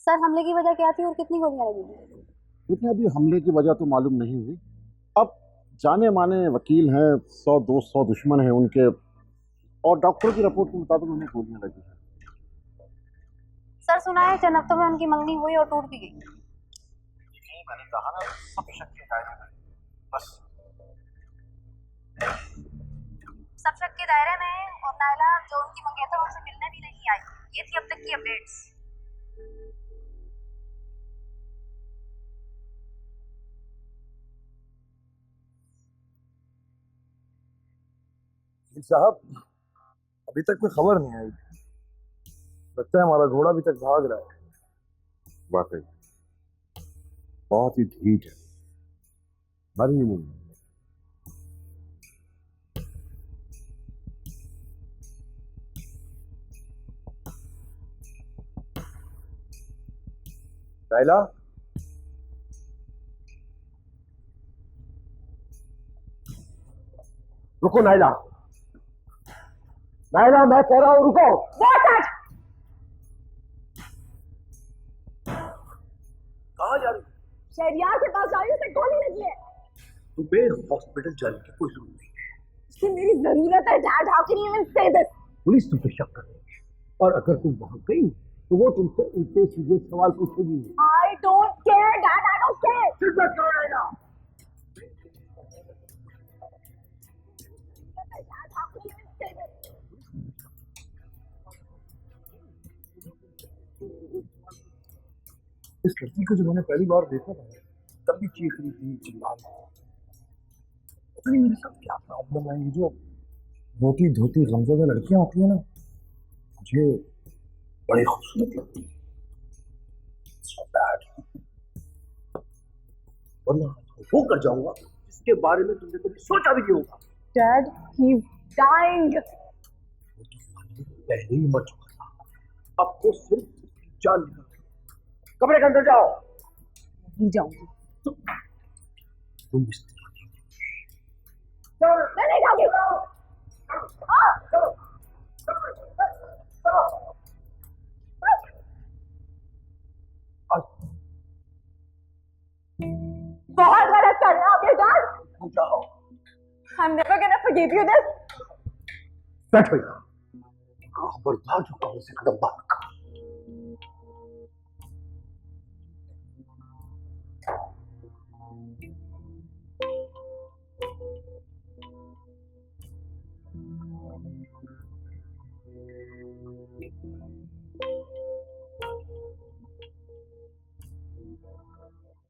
Sir हमले की वजह क्या थी और कितनी गोलियां लगी थी? देखिए, अभी हमले की वजह तो मालूम नहीं हुई। अब जाने माने वकील हैं, 100 दोस्त 100 दुश्मन हैं उनके, और डॉक्टर की रिपोर्ट के मुताबिक उन्हें गोलियां लगी हैं। सर सुना है चंद हफ्तों में उनकी मंगनी हुई और टूट भी गई। नहीं, मैंने कहा ना, सब शक के दायरे में। बस सब शक के दायरे में है और नायला जो उनकी मंगेतर उनसे मिलने भी नहीं आई। ये थी अब तक की अपडेट्स। साहब, अभी तक कोई खबर नहीं आई। लगता है हमारा घोड़ा अभी तक भाग रहा है। वाकई बहुत ही ढीठ है, मरी नहीं। नायला, रुको नायला। नायला, मैं कह रहा हूं रुको। कहाँ जा रही? शहरियार के पास आई, उसे गोली लगी है। तुम्हें हॉस्पिटल जाने की कोई जरूरत नहीं है। उसकी मेरी जरूरत है dad. How can you even से दिस? पुलिस तुम पे शक कर रही है, और अगर तुम वहां गई तो वो तुमसे उल्टे सीधे सवाल पूछेगी। I don't care dad, I don't care. शिद्दत करो नायला। इस लड़की को जब मैंने पहली बार देखा था तब भी चीख रही थी, चिल्ला रही थी। पता नहीं मेरे साथ क्या प्रॉब्लम है। ये जो रोती धोती गमज़दा लड़कियां होती है ना, मुझे बड़ी खूबसूरत लगती है। So bad. वरना वो कर जाऊंगा जिसके बारे में तुमने कभी सोचा भी नहीं होगा। Dad, he is dying. पहले ही मर चुका था, अब तो सिर्फ उसकी जान निकल गई। कमरे के अंदर जाओ। नहीं जाऊंगी। तुम इस तरह की मैं नहीं जाऊंगी। बहुत गलत कर रहे हो आप ये डैड। जाओ। I'm never gonna forgive you this. बैठ भैया, खबरदार जो कमरे से कदम बाहर